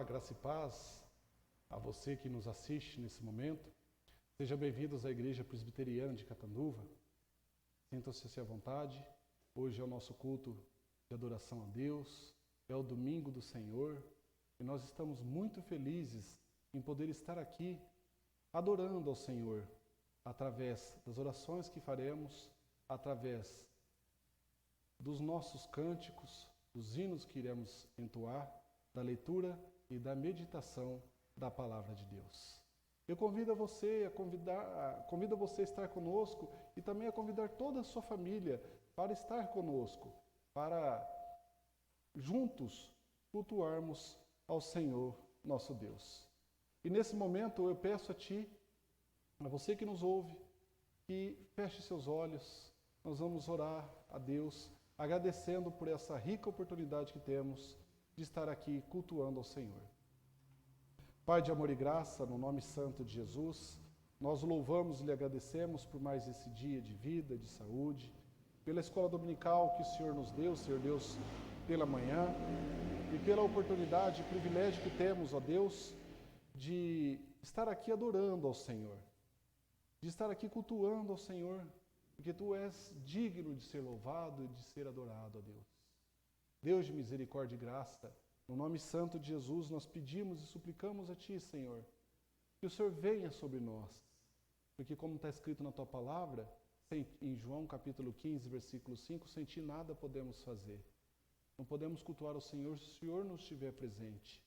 graça e paz a você que nos assiste nesse momento. Sejam bem-vindos à Igreja Presbiteriana de Catanduva. Sintam-se à vontade. Hoje é o nosso culto de adoração a Deus, é o domingo do Senhor e nós estamos muito felizes em poder estar aqui adorando ao Senhor através das orações que faremos, através dos nossos cânticos, dos hinos que iremos entoar, da leitura e da meditação da Palavra de Deus. Eu convido você a estar conosco e também a convidar toda a sua família para estar conosco, para juntos cultuarmos ao Senhor nosso Deus. E nesse momento eu peço a você que nos ouve, que feche seus olhos. Nós vamos orar a Deus, agradecendo por essa rica oportunidade que temos de estar aqui cultuando ao Senhor. Pai de amor e graça, no nome santo de Jesus, nós louvamos e lhe agradecemos por mais esse dia de vida, de saúde, pela escola dominical que o Senhor nos deu, Senhor Deus, pela manhã, e pela oportunidade e privilégio que temos, ó Deus, de estar aqui adorando ao Senhor, de estar aqui cultuando ao Senhor, porque Tu és digno de ser louvado e de ser adorado, ó Deus. Deus de misericórdia e graça, no nome santo de Jesus, nós pedimos e suplicamos a Ti, Senhor, que o Senhor venha sobre nós, porque como está escrito na Tua palavra, em João capítulo 15, versículo 5, sem Ti nada podemos fazer. Não podemos cultuar ao Senhor se o Senhor não estiver presente,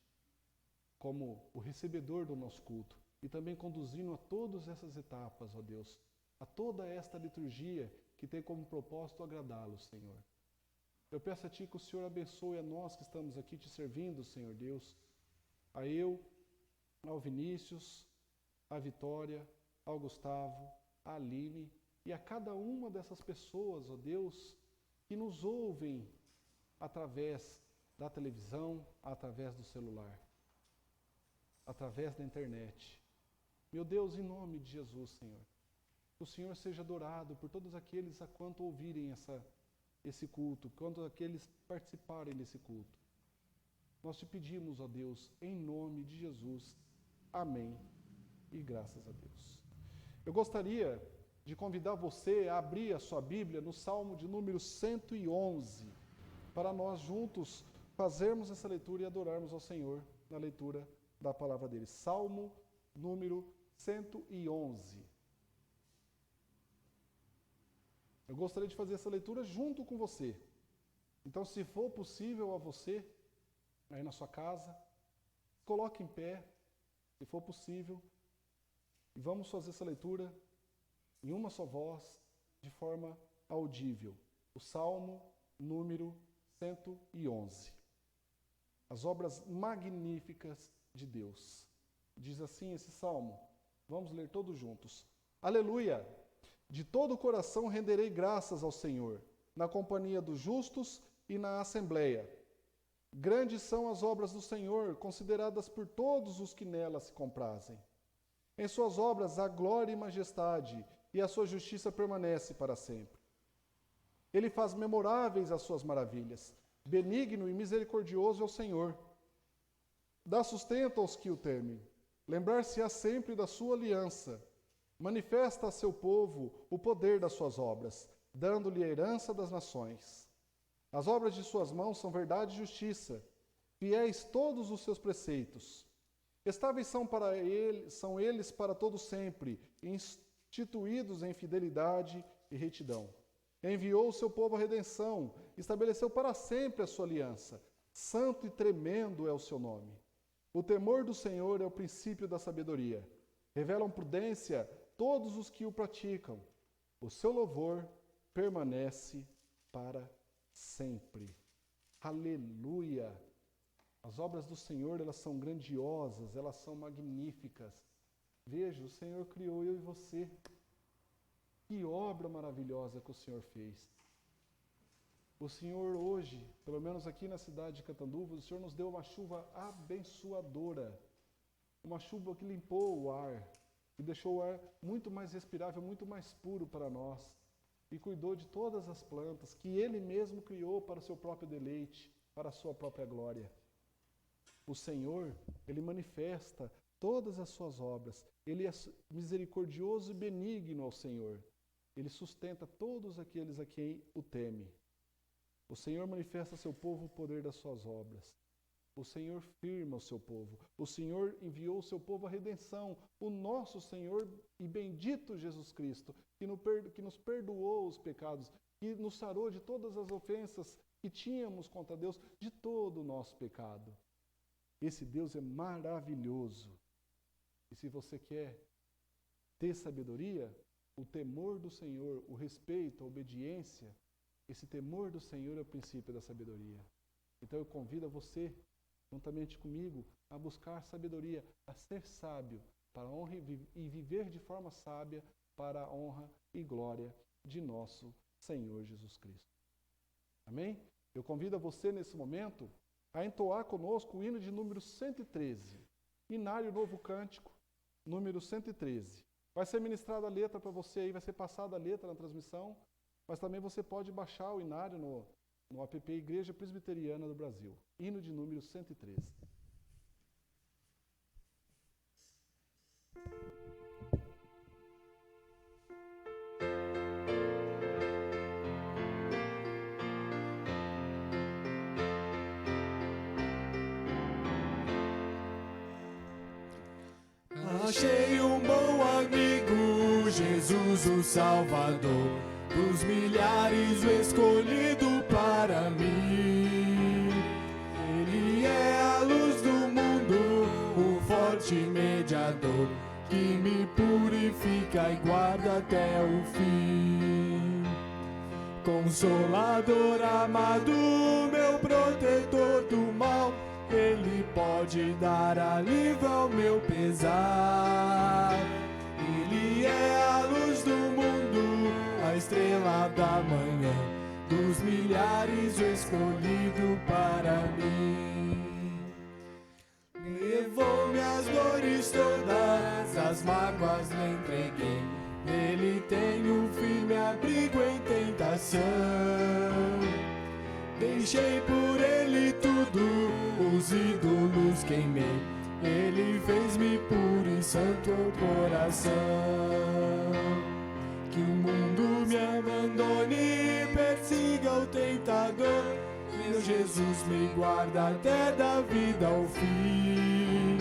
como o recebedor do nosso culto, e também conduzindo a todas essas etapas, ó Deus, a toda esta liturgia que tem como propósito agradá-lo, Senhor. Eu peço a Ti que o Senhor abençoe a nós que estamos aqui Te servindo, Senhor Deus, a eu, ao Vinícius, à Vitória, ao Gustavo, à Aline e a cada uma dessas pessoas, ó Deus, que nos ouvem através da televisão, através do celular, através da internet. Meu Deus, em nome de Jesus, Senhor, que o Senhor seja adorado por todos aqueles a quanto ouvirem esse culto, quanto aqueles participarem desse culto. Nós Te pedimos, ó Deus, em nome de Jesus. Amém. E graças a Deus. Eu gostaria de convidar você a abrir a sua Bíblia no Salmo de número 111, para nós juntos fazermos essa leitura e adorarmos ao Senhor na leitura da palavra dele. Salmo número 111. Eu gostaria de fazer essa leitura junto com você. Então, se for possível a você, aí na sua casa, coloque em pé, se for possível, e vamos fazer essa leitura em uma só voz, de forma audível. O Salmo número 111. As obras magníficas de Deus. Diz assim esse salmo. Vamos ler todos juntos. Aleluia! De todo o coração renderei graças ao Senhor, na companhia dos justos e na assembleia. Grandes são as obras do Senhor, consideradas por todos os que nelas se comprazem. Em suas obras há glória e majestade, e a sua justiça permanece para sempre. Ele faz memoráveis as suas maravilhas. Benigno e misericordioso é o Senhor. Dá sustento aos que o temem. Lembrar-se-á sempre da sua aliança. Manifesta a seu povo o poder das suas obras, dando-lhe a herança das nações. As obras de suas mãos são verdade e justiça, fiéis todos os seus preceitos. Estáveis são eles para todo sempre, instituídos em fidelidade e retidão. Enviou o seu povo a redenção, estabeleceu para sempre a sua aliança. Santo e tremendo é o seu nome. O temor do Senhor é o princípio da sabedoria. Revelam prudência todos os que o praticam. O seu louvor permanece para sempre. Aleluia! As obras do Senhor, elas são grandiosas, elas são magníficas. Veja, o Senhor criou eu e você. Que obra maravilhosa que o Senhor fez. O Senhor hoje, pelo menos aqui na cidade de Catanduva, o Senhor nos deu uma chuva abençoadora. Uma chuva que limpou o ar, que deixou o ar muito mais respirável, muito mais puro para nós. E cuidou de todas as plantas que Ele mesmo criou para o seu próprio deleite, para a sua própria glória. o Senhor, Ele manifesta todas as suas obras. Ele é misericordioso e benigno ao Senhor. Ele sustenta todos aqueles a quem o teme. O Senhor manifesta a seu povo o poder das suas obras. O Senhor firma o seu povo. O Senhor enviou o seu povo à redenção. O nosso Senhor e bendito Jesus Cristo, que nos perdoou os pecados, que nos sarou de todas as ofensas que tínhamos contra Deus, de todo o nosso pecado. Esse Deus é maravilhoso. E se você quer ter sabedoria, o temor do Senhor, o respeito, a obediência, esse temor do Senhor é o princípio da sabedoria. Então eu convido a você, juntamente comigo, a buscar sabedoria, a ser sábio, para a honra e viver de forma sábia para a honra e glória de nosso Senhor Jesus Cristo. Amém? Eu convido a você nesse momento a entoar conosco o hino de número 113, Inário Novo Cântico, número 113. Vai ser ministrada a letra para você aí, vai ser passada a letra na transmissão, mas também você pode baixar o inário no app Igreja Presbiteriana do Brasil. Hino de número 113. Achei um bom amigo, Jesus o Salvador, dos milhares o escolhido para mim. Ele é a luz do mundo, o forte mediador, que me purifica e guarda até o fim. Consolador amado, meu protetor do mal, Ele pode dar alívio ao meu pesar. Ele é a luz do mundo, a estrela da manhã, dos milhares o escolhido para mim. Levou-me as dores todas, as mágoas lhe entreguei. Nele tenho firme abrigo em tentação. Deixei por ele tudo, os ídolos queimei. Ele fez-me puro e santo coração. Que o mundo me abandone e persiga o tentador. Meu Jesus me guarda até da vida ao fim.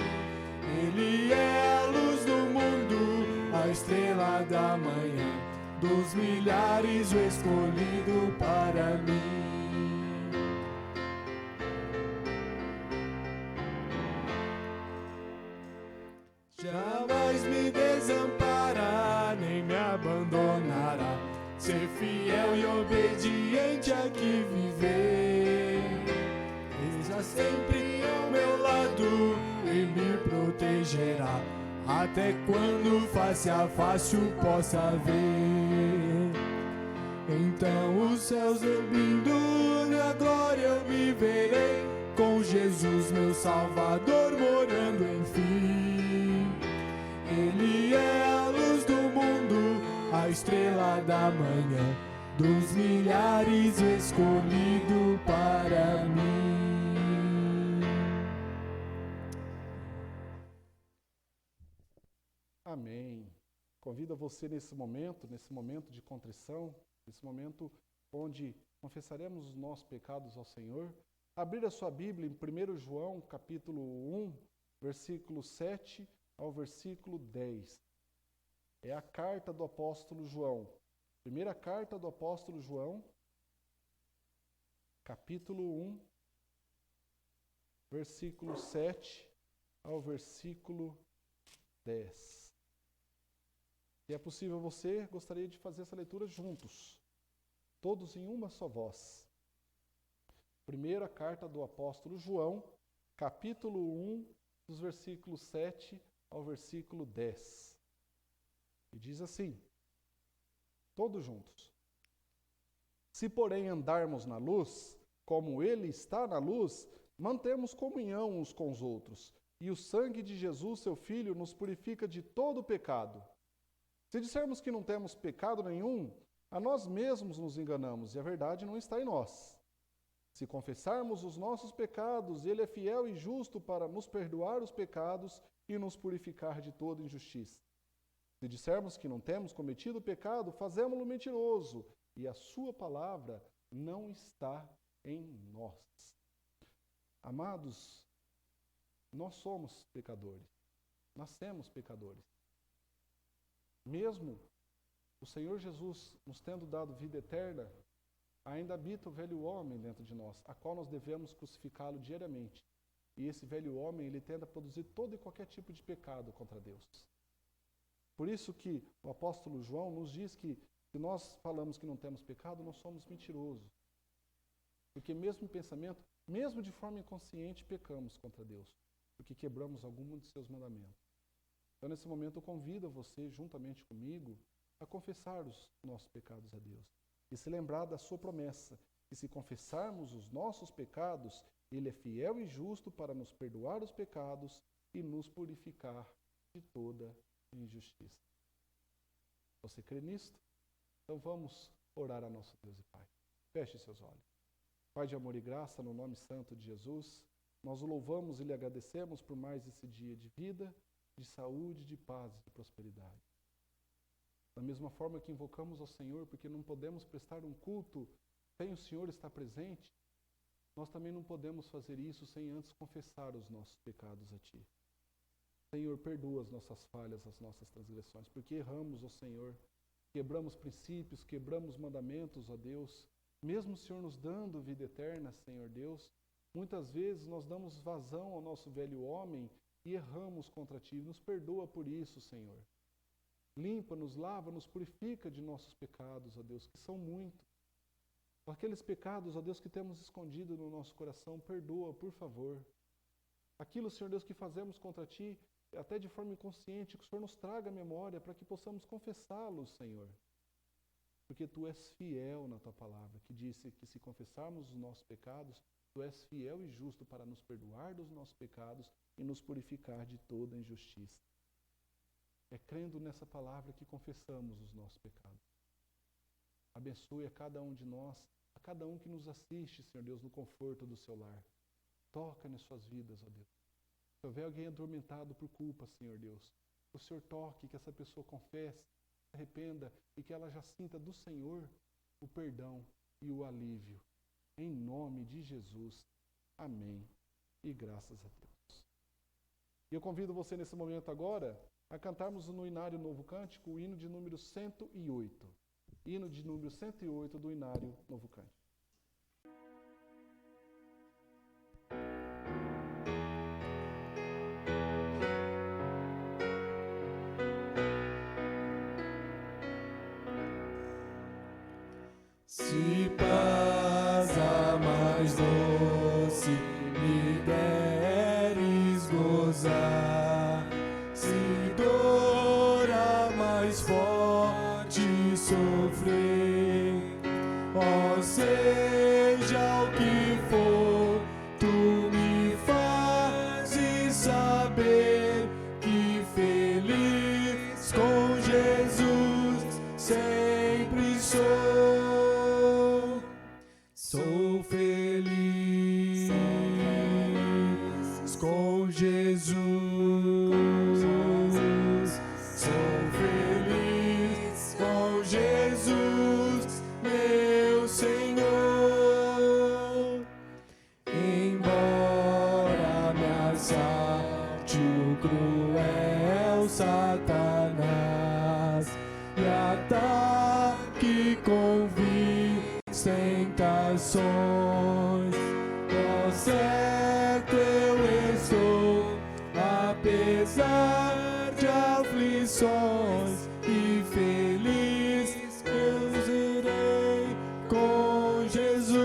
Ele é a luz do mundo, a estrela da manhã, dos milhares o escolhido para mim. Jamais me desamparará, nem me abandonará. Ser fiel e obediente aqui viver. Esteja sempre ao meu lado e me protegerá, até quando face a face o possa ver. Então os céus abrindo, na glória eu me verei, com Jesus meu Salvador morando enfim. Ele é a luz do mundo, a estrela da manhã, dos milhares escolhido para mim. Amém. Convido você nesse momento de contrição, nesse momento onde confessaremos os nossos pecados ao Senhor, abrir a sua Bíblia em 1 João, capítulo 1, versículo 7 ao versículo 10. É a carta do apóstolo João. Primeira carta do apóstolo João, capítulo 1, versículo 7 ao versículo 10. Se é possível você, gostaria de fazer essa leitura juntos, todos em uma só voz. Primeira carta do apóstolo João, capítulo 1, dos versículos 7 ao versículo 10. E diz assim, todos juntos. Se, porém, andarmos na luz, como Ele está na luz, mantemos comunhão uns com os outros, e o sangue de Jesus, seu Filho, nos purifica de todo o pecado. Se dissermos que não temos pecado nenhum, a nós mesmos nos enganamos, e a verdade não está em nós. Se confessarmos os nossos pecados, Ele é fiel e justo para nos perdoar os pecados e nos purificar de toda injustiça. Se dissermos que não temos cometido pecado, fazemo-lo mentiroso, e a sua palavra não está em nós. Amados, nós somos pecadores. Nascemos pecadores. Mesmo o Senhor Jesus nos tendo dado vida eterna, ainda habita o velho homem dentro de nós, a qual nós devemos crucificá-lo diariamente. E esse velho homem, ele tende a produzir todo e qualquer tipo de pecado contra Deus. Por isso que o apóstolo João nos diz que se nós falamos que não temos pecado, nós somos mentirosos. Porque mesmo em pensamento, mesmo de forma inconsciente, pecamos contra Deus, porque quebramos algum de seus mandamentos. Então, nesse momento, eu convido você, juntamente comigo, a confessar os nossos pecados a Deus. E se lembrar da sua promessa, que se confessarmos os nossos pecados, Ele é fiel e justo para nos perdoar os pecados e nos purificar de toda injustiça. Você crê nisto? Então vamos orar a nosso Deus e Pai. Feche seus olhos. Pai de amor e graça, no nome santo de Jesus, nós o louvamos e lhe agradecemos por mais esse dia de vida, de saúde, de paz e de prosperidade. Da mesma forma que invocamos ao Senhor, porque não podemos prestar um culto sem o Senhor estar presente, nós também não podemos fazer isso sem antes confessar os nossos pecados a Ti. Senhor, perdoa as nossas falhas, as nossas transgressões, porque erramos, ó Senhor, quebramos princípios, quebramos mandamentos, ó Deus. Mesmo o Senhor nos dando vida eterna, Senhor Deus, muitas vezes nós damos vazão ao nosso velho homem e erramos contra Ti. Nos perdoa por isso, Senhor. Limpa-nos, lava-nos, purifica de nossos pecados, ó Deus, que são muitos. Aqueles pecados, ó Deus, que temos escondido no nosso coração, perdoa, por favor. Aquilo, Senhor Deus, que fazemos contra Ti, até de forma inconsciente, que o Senhor nos traga a memória para que possamos confessá-los, Senhor. Porque Tu és fiel na Tua palavra, que disse que se confessarmos os nossos pecados, Tu és fiel e justo para nos perdoar dos nossos pecados e nos purificar de toda injustiça. É crendo nessa palavra que confessamos os nossos pecados. Abençoe a cada um de nós, a cada um que nos assiste, Senhor Deus, no conforto do Seu lar. Toca nas suas vidas, ó Deus. Se houver alguém adormentado por culpa, Senhor Deus, que o Senhor toque, que essa pessoa confesse, se arrependa e que ela já sinta do Senhor o perdão e o alívio. Em nome de Jesus. Amém. E graças a Deus. E eu convido você nesse momento agora a cantarmos no Inário Novo Cântico o hino de número 108. Hino de número 108 do Inário Novo Cântico. Se paz a mais doce me deres gozar, se dor a mais forte sofrer, ó seja o que for, Tu me fazes saber que feliz com Jesus sempre sou. Sou feliz com Jesus, sou feliz com Jesus, meu Senhor. Embora me assalte o cruel Satanás e ataque com tentações, ó certo eu estou, apesar de aflições, e feliz eu irei com Jesus.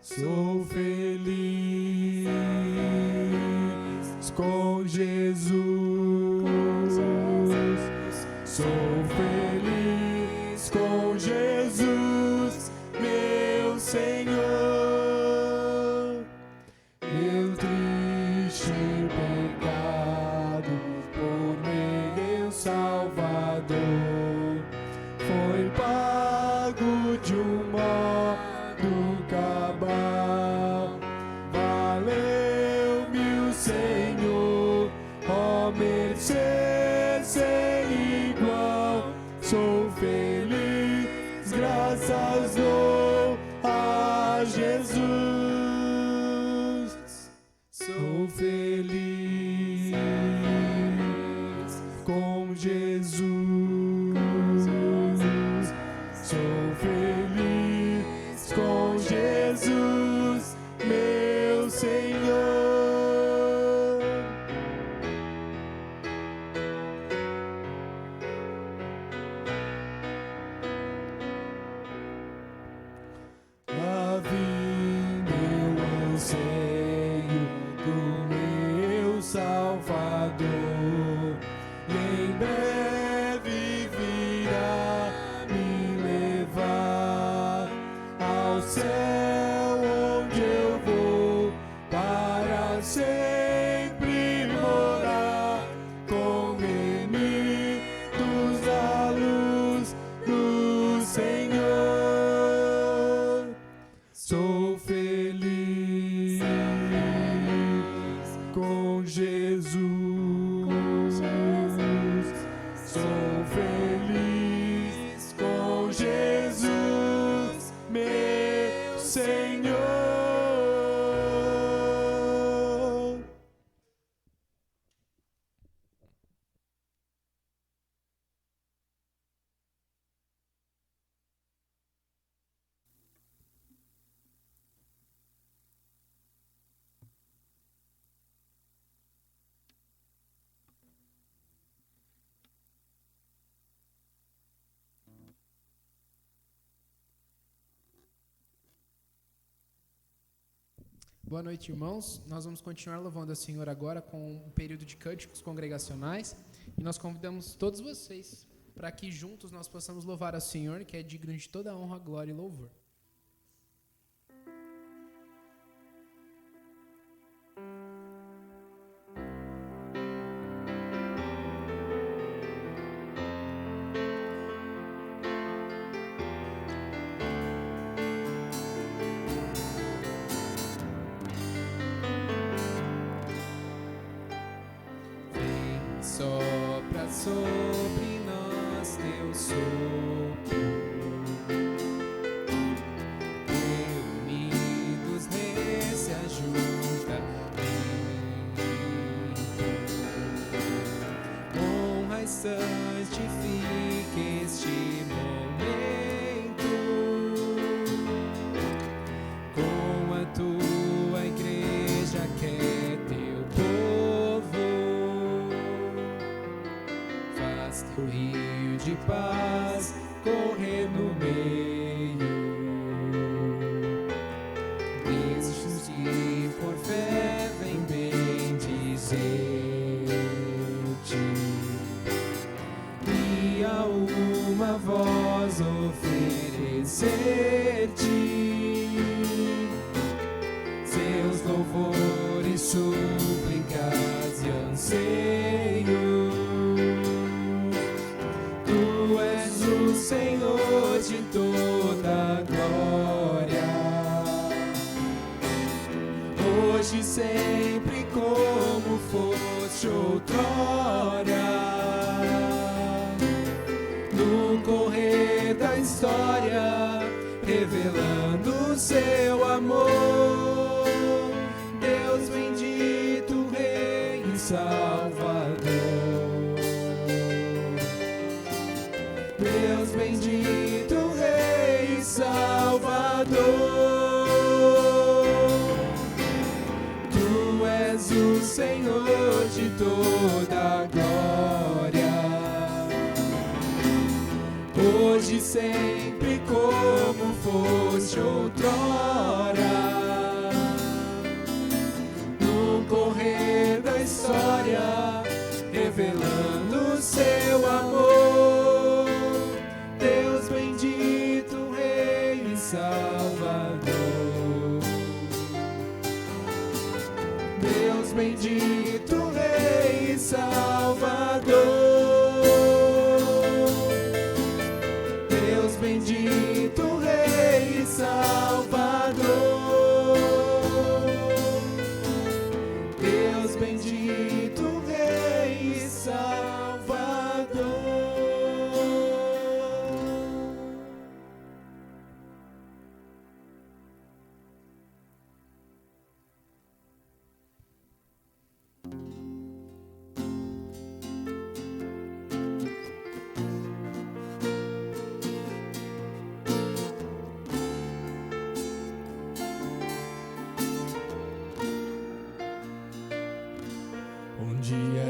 Sou feliz com Jesus, sou feliz com Jesus, meu Senhor. Meu triste pecado, por meu Salvador, foi pago de um modo sou feliz, graças dou a Jesus. Sou feliz com Jesus. Sou feliz com Jesus, meu Senhor. Lá vim meu anseio do meu Salvador, e em breve virá me levar ao céu, onde eu vou para sempre morar, com remidos da luz do Senhor. Sou feliz com Jesus. Sou feliz com Jesus, meu Senhor. Boa noite, irmãos. Nós vamos continuar louvando ao Senhor agora com um período de cânticos congregacionais, e nós convidamos todos vocês para que juntos nós possamos louvar ao Senhor, que é digno de toda honra, glória e louvor. Sopra sobre nós teu sopro, reunidos nesse ajuntamento, honra e santifique este momento, com a tua igreja que é teu povo. O rio de paz correr no meio, destes que por fé vem bendizer-te, e a uma voz oferecer-te seus louvores, súplicas e anseios. Senhor de toda glória, hoje sempre como foste outrora, no correr da história, revelando seu amor, Deus bendito, Rei e Salvador. Deus bendito, Rei e Salvador, Tu és o Senhor de toda glória, hoje sempre como foste outrora, no correr da história, revelando seu amor, Deus bendito, Rei e Salvador. Deus bendito, Rei e Salvador. Deus bendito.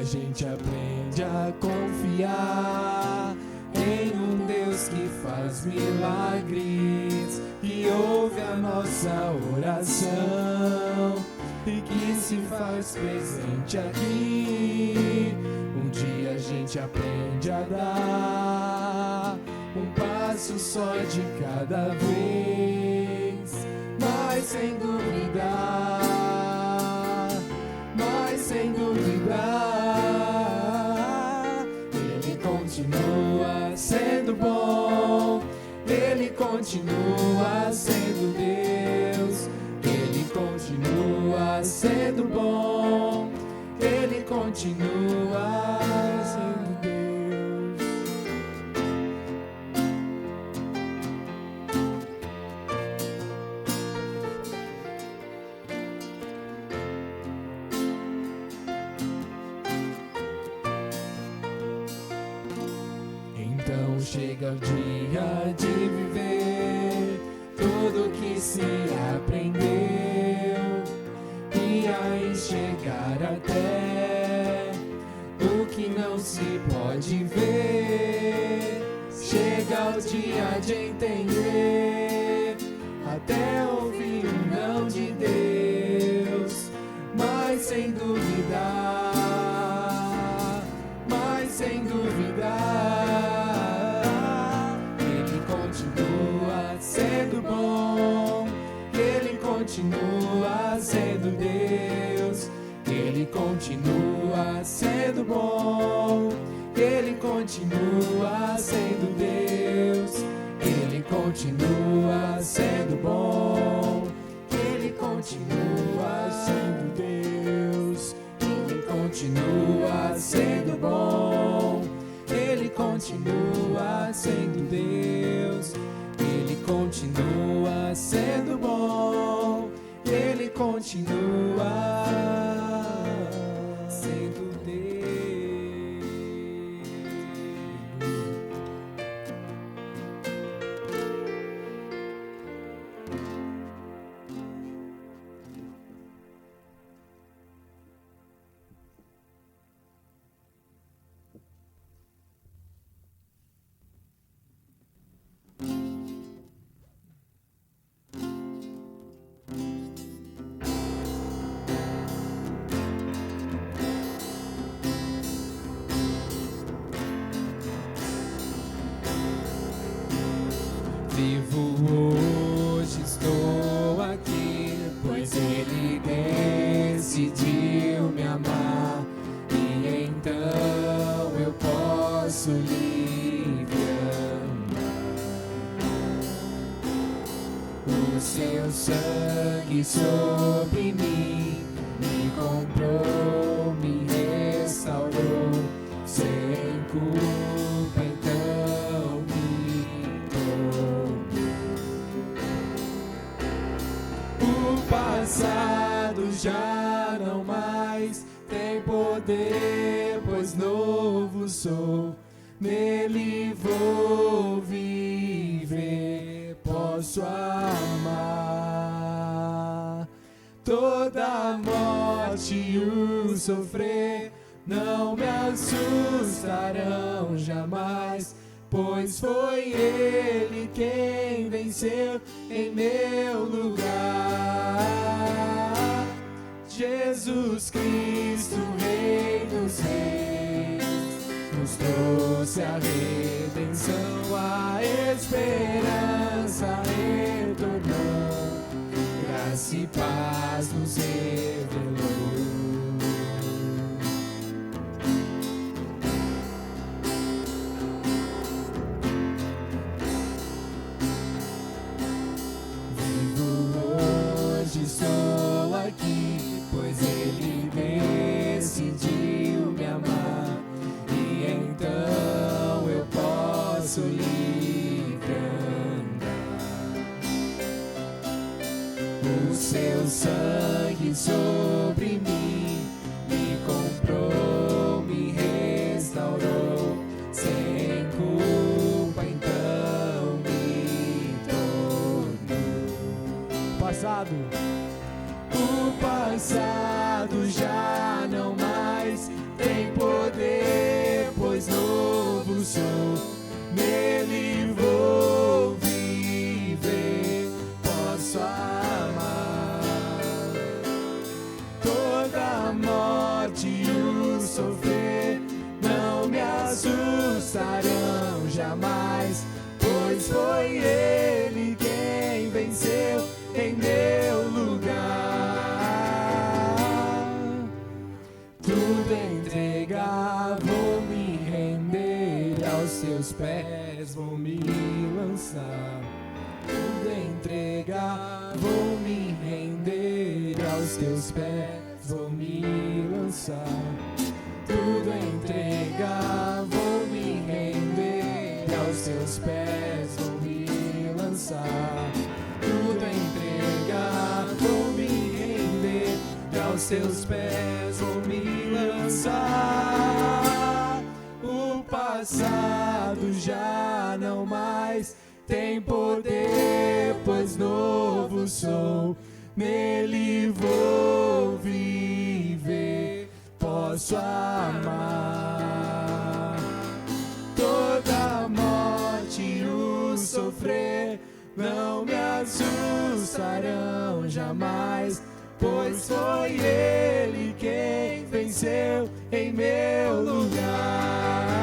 gente aprende a confiar em um Deus que faz milagres, que ouve a nossa oração e que se faz presente aqui. Um dia a gente aprende a dar um passo só de cada vez, mas sem duvidar, Ele continua sendo bom, Ele continua sendo Deus, Ele continua sendo bom, Ele continua sendo Deus. Então chega o dia de viver tudo que se aprendeu e a enxergar até o que não se pode ver. Chega o dia de entender, até ouvir o não de Deus, mas sem duvidar, Ele continua sendo bom, Ele continua sendo Deus, Ele continua sendo bom, Ele continua sendo Deus, Ele continua sendo bom, Ele continua sendo Deus, Ele continua sendo bom, Ele continua sendo Deus, Ele continua sendo bom, Ele continua sendo Deus. Vivo hoje, estou aqui, pois Ele decidiu me amar, e então eu posso livre andar. O seu sangue sobre mim me comprou, me restaurou, sem culpa então me o passado já não mais tem poder, pois novo sou, nele vou viver, posso amar. Toda a morte e o sofrer não me assustarão jamais, pois foi Ele quem venceu em meu lugar. Jesus Cristo, Rei dos Reis, nos trouxe a redenção, a esperança retornou, graça e paz nos revelou. Estou aqui, pois Ele decidiu me amar, e então eu posso livre andar. O seu sangue sobre mim me comprou, me restaurou, sem culpa então me tornou. Passado. O passado já não mais tem poder. assustarão jamais, pois foi Ele quem venceu em meu lugar. Tudo entregar, vou me render aos seus pés, vou me lançar. Tudo entregar, vou me render aos teus pés, vou me lançar. Tudo entregar, vou me render aos teus pés, vou me lançar. Tudo entregar, vou me render aos teus pés, vou me lançar. O passado já não mais tem poder, pois novo sou, nele vou viver, posso amar. Toda a morte e o sofrer não me assustarão jamais, pois foi Ele quem venceu em meu lugar.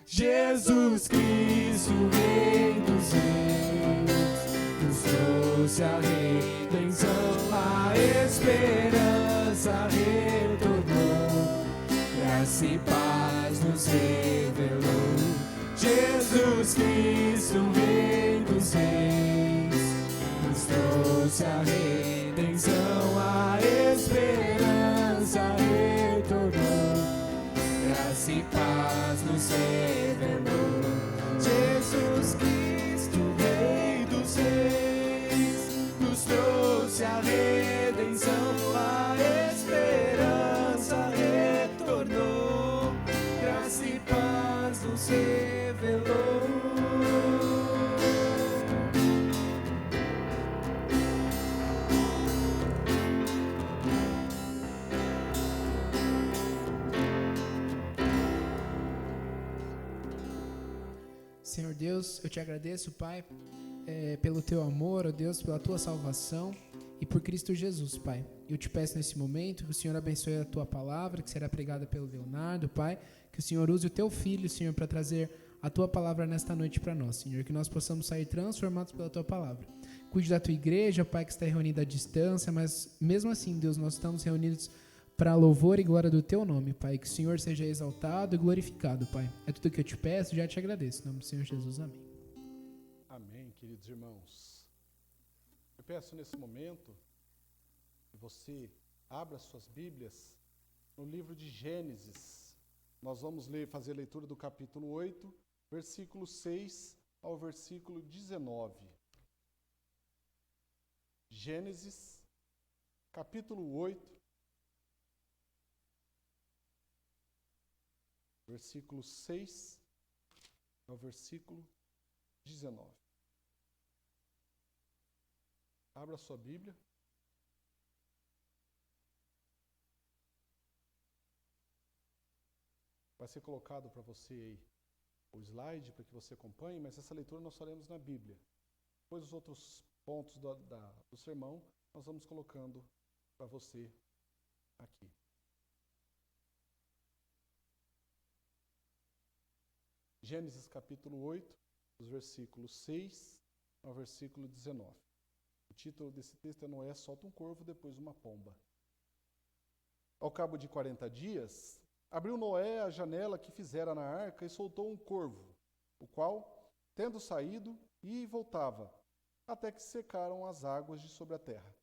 Jesus Cristo, Rei dos Reis, nos trouxe a redenção, a esperança retornou, graça e paz nos revelou. Jesus Cristo, Rei dos Reis, nos trouxe a redenção, a esperança retornou, graça e paz nos revelou. Jesus Cristo, Rei dos Reis, nos trouxe a redenção, a esperança retornou, graça e paz nos revelou. Senhor Deus, eu te agradeço, Pai, pelo teu amor, ó Deus, pela tua salvação e por Cristo Jesus, Pai. Eu te peço nesse momento que o Senhor abençoe a tua palavra, que será pregada pelo Leonardo, Pai, que o Senhor use o teu filho, Senhor, para trazer a tua palavra nesta noite para nós, Senhor, que nós possamos sair transformados pela tua palavra. Cuide da tua igreja, Pai, que está reunida à distância, mas mesmo assim, Deus, nós estamos reunidos para louvor e glória do teu nome, Pai. Que o Senhor seja exaltado e glorificado, Pai. É tudo que eu te peço, já te agradeço. Em nome do Senhor Jesus, amém. Amém, queridos irmãos. Eu peço nesse momento que você abra suas Bíblias no livro de Gênesis. Nós vamos fazer a leitura do capítulo 8, versículo 6 ao versículo 19. Gênesis, capítulo 8, versículo 6 ao versículo 19. Abra a sua Bíblia. Vai ser colocado para você aí o slide para que você acompanhe, mas essa leitura nós faremos na Bíblia. Depois os outros pontos do sermão nós vamos colocando para você aqui. Gênesis capítulo 8, dos versículos 6 ao versículo 19. O título desse texto é Noé solta um corvo, depois uma pomba. Ao cabo de 40 dias, abriu Noé a janela que fizera na arca e soltou um corvo, o qual, tendo saído, ia e voltava, até que secaram as águas de sobre a terra.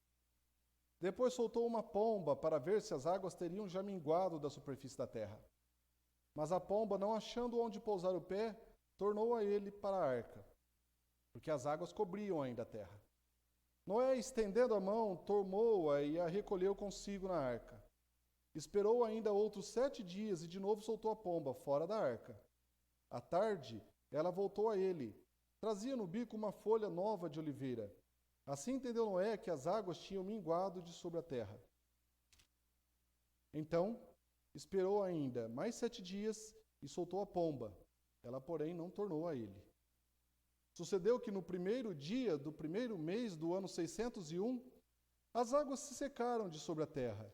Depois soltou uma pomba para ver se as águas teriam já minguado da superfície da terra. Mas a pomba, não achando onde pousar o pé, tornou a ele para a arca, porque as águas cobriam ainda a terra. Noé, estendendo a mão, tomou-a e a recolheu consigo na arca. Esperou ainda outros 7 dias e de novo soltou a pomba fora da arca. À tarde, ela voltou a ele. Trazia no bico uma folha nova de oliveira. Assim entendeu Noé que as águas tinham minguado de sobre a terra. Então, esperou ainda mais 7 dias e soltou a pomba. Ela, porém, não tornou a ele. Sucedeu que no primeiro dia do primeiro mês do ano 601, as águas se secaram de sobre a terra.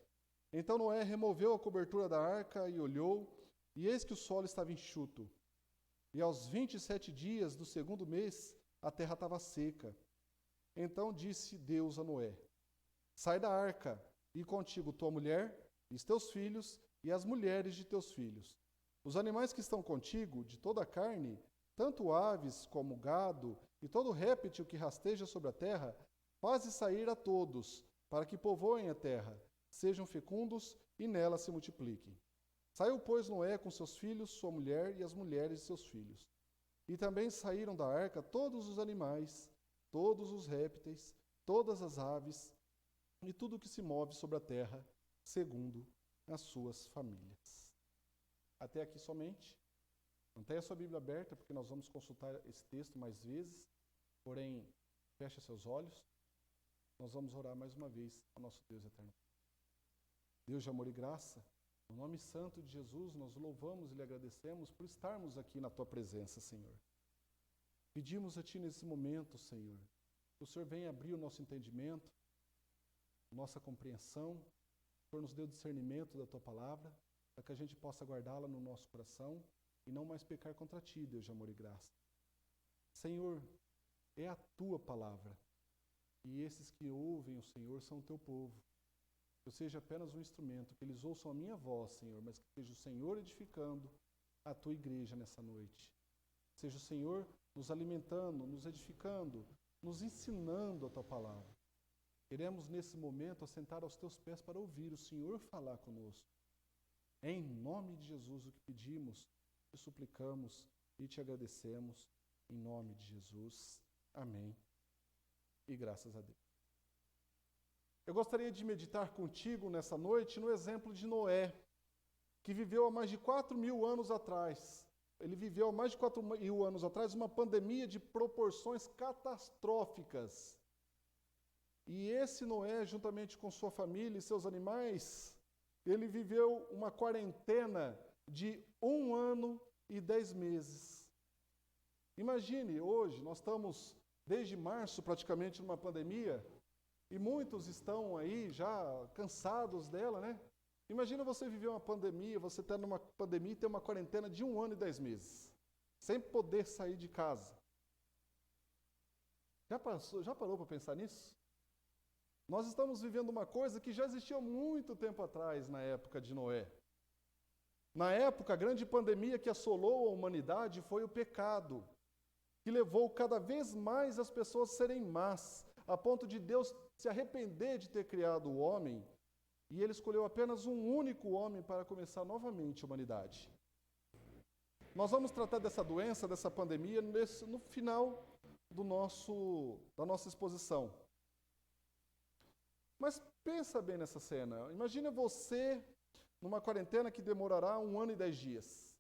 Então Noé removeu a cobertura da arca e olhou, e eis que o solo estava enxuto. E aos 27 dias do segundo mês, a terra estava seca. Então disse Deus a Noé: sai da arca, e contigo tua mulher, e os teus filhos, e as mulheres de teus filhos. Os animais que estão contigo, de toda a carne, tanto aves como gado, e todo réptil que rasteja sobre a terra, faze sair a todos, para que povoem a terra, sejam fecundos e nela se multipliquem. Saiu, pois, Noé com seus filhos, sua mulher e as mulheres de seus filhos. E também saíram da arca todos os animais, todos os répteis, todas as aves, e tudo o que se move sobre a terra, segundo as suas famílias. Até aqui somente. Mantenha a sua Bíblia aberta, porque nós vamos consultar esse texto mais vezes. Porém, feche seus olhos. Nós vamos orar mais uma vez ao nosso Deus eterno. Deus de amor e graça, no nome santo de Jesus, nós louvamos e lhe agradecemos por estarmos aqui na tua presença, Senhor. Pedimos a ti nesse momento, Senhor, que o Senhor venha abrir o nosso entendimento, nossa compreensão, que o Senhor nos dê o discernimento da tua palavra, para que a gente possa guardá-la no nosso coração e não mais pecar contra ti, Deus de amor e graça. Senhor, é a tua palavra, e esses que ouvem o Senhor são o teu povo. Que eu seja apenas um instrumento, que eles ouçam a minha voz, Senhor, mas que seja o Senhor edificando a tua igreja nessa noite. Seja o Senhor nos alimentando, nos edificando, nos ensinando a tua palavra. Queremos nesse momento assentar aos teus pés para ouvir o Senhor falar conosco. É em nome de Jesus o que pedimos, te suplicamos e te agradecemos. Em nome de Jesus. Amém. E graças a Deus. Eu gostaria de meditar contigo nessa noite no exemplo de Noé, que viveu há mais de 4.000 anos atrás. Ele viveu há mais de 4.000 anos atrás uma pandemia de proporções catastróficas. E esse Noé, juntamente com sua família e seus animais, ele viveu uma quarentena de 1 ano e 10 meses. Imagine, hoje, nós estamos desde março praticamente numa pandemia, e muitos estão aí já cansados dela, né? Imagina você viver uma pandemia, você estar numa pandemia e ter uma quarentena de 1 ano e 10 meses, sem poder sair de casa. Já parou para pensar nisso? Nós estamos vivendo uma coisa que já existia muito tempo atrás, na época de Noé. Na época, a grande pandemia que assolou a humanidade foi o pecado, que levou cada vez mais as pessoas a serem más, a ponto de Deus se arrepender de ter criado o homem, e ele escolheu apenas um único homem para começar novamente a humanidade. Nós vamos tratar dessa doença, dessa pandemia, no final da nossa exposição. Mas pensa bem nessa cena. Imagina você numa quarentena que demorará 1 ano e 10 dias.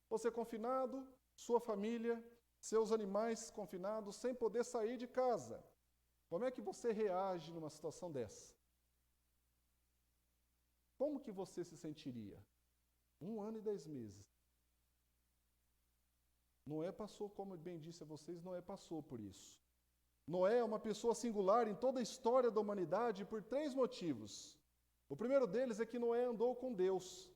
Você confinado, sua família, seus animais confinados, sem poder sair de casa. Como é que você reage numa situação dessa? Como que você se sentiria? 1 ano e 10 meses. Noé passou, como bem disse a vocês, Noé passou por isso. Noé é uma pessoa singular em toda a história da humanidade por 3 motivos. O primeiro deles é que Noé andou com Deus.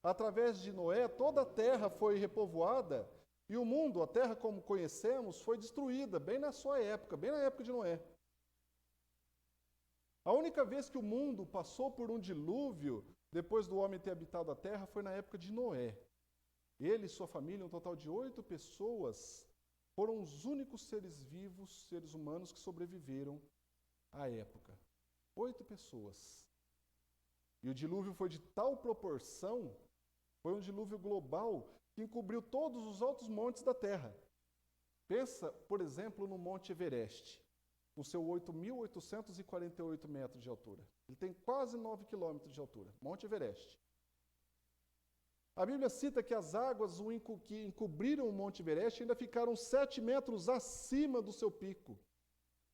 Através de Noé, toda a terra foi repovoada e o mundo, a terra como conhecemos, foi destruída, bem na sua época, bem na época de Noé. A única vez que o mundo passou por um dilúvio, depois do homem ter habitado a terra, foi na época de Noé. Ele e sua família, um total de 8 pessoas, foram os únicos seres vivos, seres humanos, que sobreviveram à época. 8 pessoas. E o dilúvio foi de tal proporção, foi um dilúvio global, que encobriu todos os altos montes da terra. Pensa, por exemplo, no Monte Everest, com seu 8.848 metros de altura. Ele tem quase 9 quilômetros de altura, Monte Everest. A Bíblia cita que as águas que encobriram o Monte Everest ainda ficaram 7 metros acima do seu pico.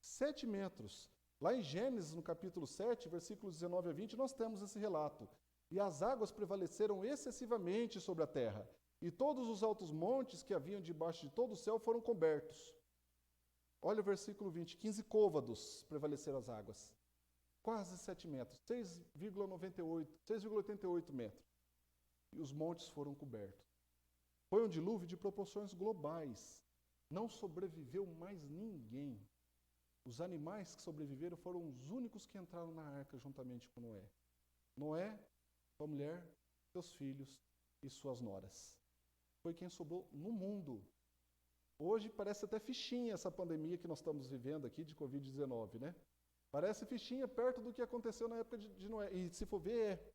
7 metros. Lá em Gênesis, no capítulo 7, versículos 19 a 20, nós temos esse relato. E as águas prevaleceram excessivamente sobre a terra, e todos os altos montes que haviam debaixo de todo o céu foram cobertos. Olha o versículo 20, 15 côvados prevaleceram as águas. Quase 7 metros, 6,88 metros. e os montes foram cobertos. Foi um dilúvio de proporções globais. Não sobreviveu mais ninguém. Os animais que sobreviveram foram os únicos que entraram na arca juntamente com Noé. Noé, sua mulher, seus filhos e suas noras. Foi quem sobrou no mundo. Hoje parece até fichinha essa pandemia que nós estamos vivendo aqui de Covid-19, né? Parece fichinha perto do que aconteceu na época de Noé. E se for ver, é.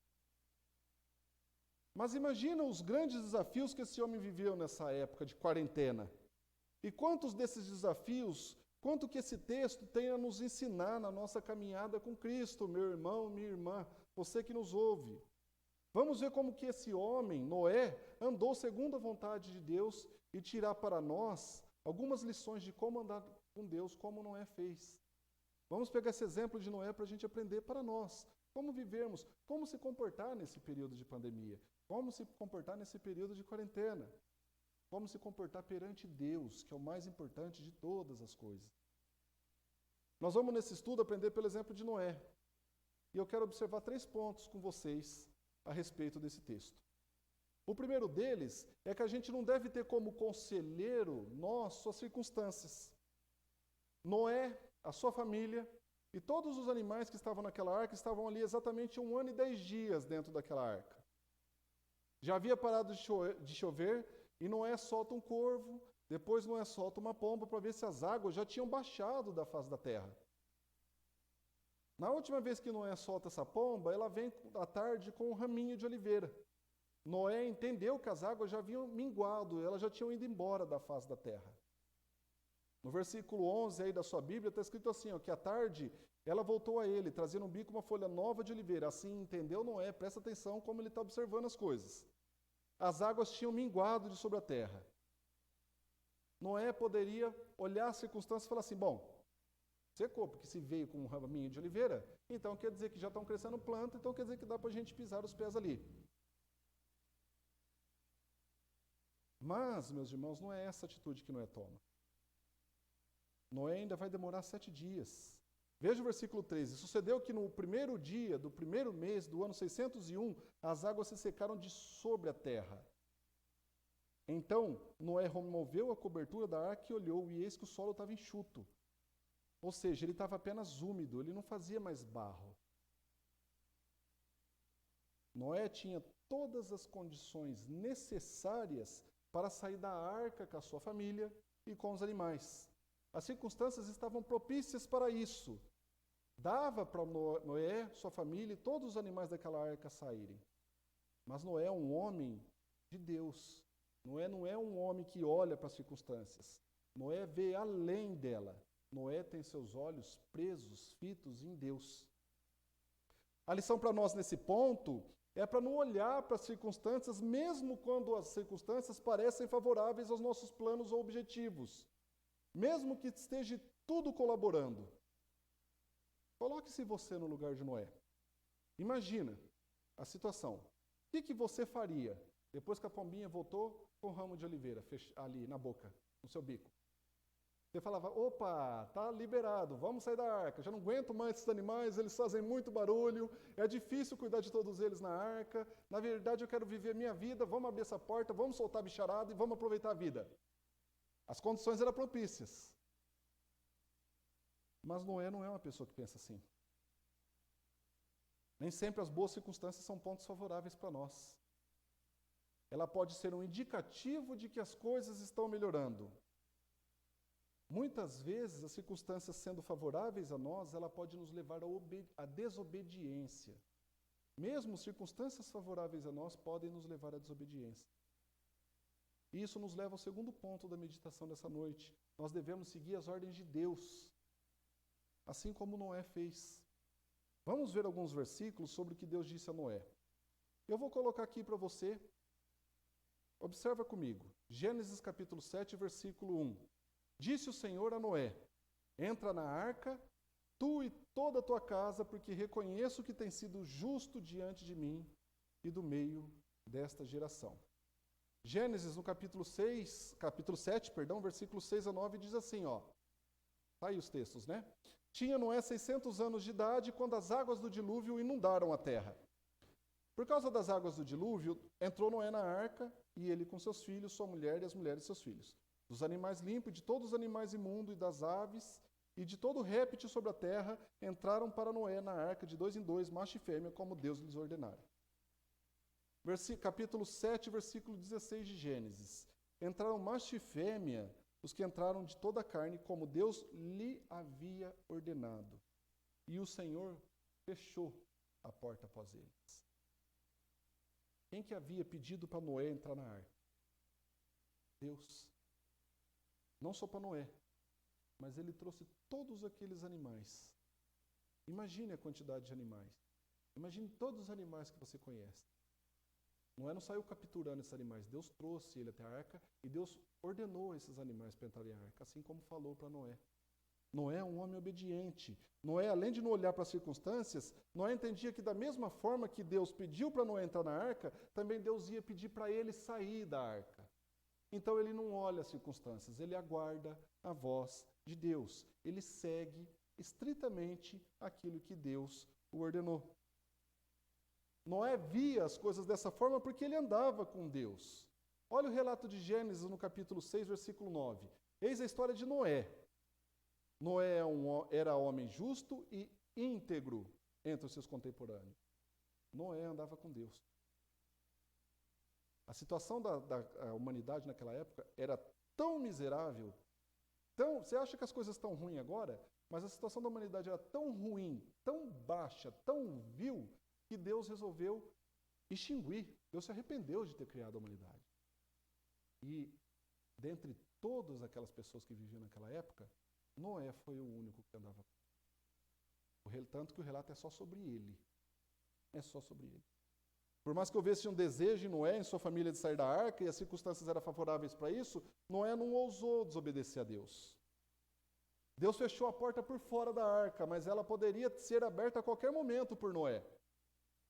Mas imagina os grandes desafios que esse homem viveu nessa época de quarentena. E quantos desses desafios, quanto que esse texto tem a nos ensinar na nossa caminhada com Cristo, meu irmão, minha irmã, você que nos ouve. Vamos ver como que esse homem, Noé, andou segundo a vontade de Deus e tirar para nós algumas lições de como andar com Deus, como Noé fez. Vamos pegar esse exemplo de Noé para a gente aprender para nós. Como vivermos, como se comportar nesse período de pandemia, como se comportar nesse período de quarentena, como se comportar perante Deus, que é o mais importante de todas as coisas. Nós vamos nesse estudo aprender pelo exemplo de Noé. E eu quero observar 3 pontos com vocês a respeito desse texto. O primeiro deles é que a gente não deve ter como conselheiro nós suas circunstâncias. Noé, a sua família e todos os animais que estavam naquela arca estavam ali exatamente 1 ano e 10 dias dentro daquela arca. Já havia parado de chover e Noé solta um corvo, depois Noé solta uma pomba para ver se as águas já tinham baixado da face da terra. Na última vez que Noé solta essa pomba, ela vem à tarde com um raminho de oliveira. Noé entendeu que as águas já haviam minguado, elas já tinham ido embora da face da terra. No versículo 11 aí da sua Bíblia está escrito assim, ó, que à tarde ela voltou a ele, trazendo um bico uma folha nova de oliveira. Assim entendeu Noé, presta atenção como ele está observando as coisas. As águas tinham minguado de sobre a terra. Noé poderia olhar as circunstâncias e falar assim, bom, secou, porque se veio com um raminho de oliveira, então quer dizer que já estão crescendo plantas, então quer dizer que dá para a gente pisar os pés ali. Mas, meus irmãos, não é essa atitude que Noé toma. Noé ainda vai demorar 7 dias. Veja o versículo 13. Sucedeu que no primeiro dia do primeiro mês do ano 601, as águas se secaram de sobre a terra. Então, Noé removeu a cobertura da arca e olhou, e eis que o solo estava enxuto. Ou seja, ele estava apenas úmido, ele não fazia mais barro. Noé tinha todas as condições necessárias para sair da arca com a sua família e com os animais. As circunstâncias estavam propícias para isso. Dava para Noé, sua família e todos os animais daquela arca saírem. Mas Noé é um homem de Deus. Noé não é um homem que olha para as circunstâncias. Noé vê além dela. Noé tem seus olhos presos, fitos em Deus. A lição para nós nesse ponto é para não olhar para as circunstâncias, mesmo quando as circunstâncias parecem favoráveis aos nossos planos ou objetivos. Mesmo que esteja tudo colaborando. Coloque-se você no lugar de Noé. Imagina a situação. O que você faria depois que a pombinha voltou com o ramo de oliveira ali na boca, no seu bico? Você falava, opa, tá liberado, vamos sair da arca, já não aguento mais esses animais, eles fazem muito barulho, é difícil cuidar de todos eles na arca, na verdade eu quero viver minha vida, vamos abrir essa porta, vamos soltar a bicharada e vamos aproveitar a vida. As condições eram propícias. Mas Noé não é uma pessoa que pensa assim. Nem sempre as boas circunstâncias são pontos favoráveis para nós. Ela pode ser um indicativo de que as coisas estão melhorando. Muitas vezes, as circunstâncias sendo favoráveis a nós, ela pode nos levar à desobediência. Mesmo circunstâncias favoráveis a nós podem nos levar à desobediência. E isso nos leva ao segundo ponto da meditação dessa noite. Nós devemos seguir as ordens de Deus, assim como Noé fez. Vamos ver alguns versículos sobre o que Deus disse a Noé. Eu vou colocar aqui para você. Observa comigo. Gênesis capítulo 7, versículo 1. Disse o Senhor a Noé, entra na arca, tu e toda a tua casa, porque reconheço que tens sido justo diante de mim e do meio desta geração. Gênesis, no capítulo 7, versículo 6 a 9, diz assim, ó. Tá aí os textos, né? Tinha Noé 600 anos de idade quando as águas do dilúvio inundaram a terra. Por causa das águas do dilúvio, entrou Noé na arca, e ele com seus filhos, sua mulher e as mulheres de seus filhos. Dos animais limpos, de todos os animais imundos, e das aves, e de todo réptil sobre a terra, entraram para Noé na arca de 2 em 2, macho e fêmea, como Deus lhes ordenara. Capítulo 7, versículo 16 de Gênesis. Entraram macho e fêmea, os que entraram de toda a carne, como Deus lhe havia ordenado. E o Senhor fechou a porta após eles. Quem que havia pedido para Noé entrar na arca? Deus. Não só para Noé, mas ele trouxe todos aqueles animais. Imagine a quantidade de animais. Imagine todos os animais que você conhece. Noé não saiu capturando esses animais. Deus trouxe ele até a arca e Deus ordenou esses animais para entrarem na arca, assim como falou para Noé. Noé é um homem obediente. Noé, além de não olhar para as circunstâncias, Noé entendia que da mesma forma que Deus pediu para Noé entrar na arca, também Deus ia pedir para ele sair da arca. Então ele não olha as circunstâncias, ele aguarda a voz de Deus. Ele segue estritamente aquilo que Deus o ordenou. Noé via as coisas dessa forma porque ele andava com Deus. Olha o relato de Gênesis no capítulo 6, versículo 9. Eis a história de Noé. Noé era homem justo e íntegro entre os seus contemporâneos. Noé andava com Deus. A situação da humanidade naquela época era tão miserável, você acha que as coisas estão ruins agora, mas a situação da humanidade era tão ruim, tão baixa, tão vil, que Deus resolveu extinguir. Deus se arrependeu de ter criado a humanidade. E, dentre todas aquelas pessoas que viviam naquela época, Noé foi o único que andava com Deus. Tanto que o relato é só sobre ele. É só sobre ele. Por mais que houvesse um desejo em Noé, em sua família, de sair da arca, e as circunstâncias eram favoráveis para isso, Noé não ousou desobedecer a Deus. Deus fechou a porta por fora da arca, mas ela poderia ser aberta a qualquer momento por Noé.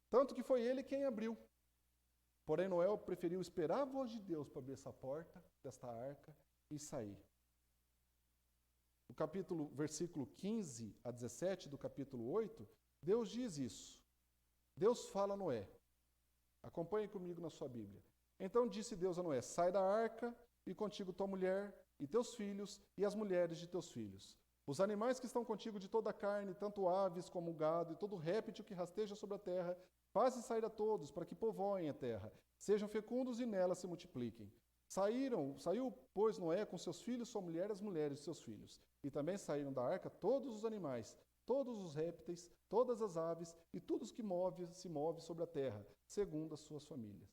Tanto que foi ele quem abriu. Porém, Noé preferiu esperar a voz de Deus para abrir essa porta desta arca e sair. No versículo 15 a 17 do capítulo 8, Deus diz isso. Deus fala a Noé. Acompanhe comigo na sua Bíblia. Então disse Deus a Noé: sai da arca, e contigo tua mulher, e teus filhos, e as mulheres de teus filhos. Os animais que estão contigo de toda a carne, tanto aves como gado, e todo réptil que rasteja sobre a terra, faze sair a todos, para que povoem a terra. Sejam fecundos e nela se multipliquem. Saiu, pois, Noé com seus filhos, sua mulher e as mulheres de seus filhos. E também saíram da arca todos os animais, todos os répteis, todas as aves e tudo o que se move sobre a terra, segundo as suas famílias.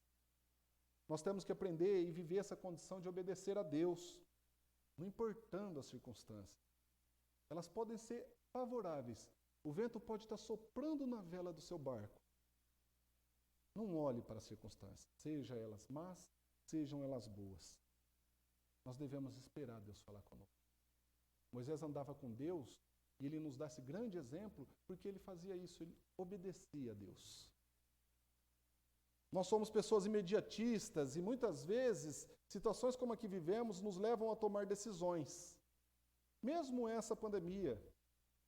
Nós temos que aprender e viver essa condição de obedecer a Deus, não importando as circunstâncias. Elas podem ser favoráveis. O vento pode estar soprando na vela do seu barco. Não olhe para as circunstâncias, sejam elas más, sejam elas boas. Nós devemos esperar Deus falar conosco. Moisés andava com Deus e ele nos dá esse grande exemplo porque ele fazia isso, ele obedecia a Deus. Nós somos pessoas imediatistas e muitas vezes situações como a que vivemos nos levam a tomar decisões. Mesmo essa pandemia.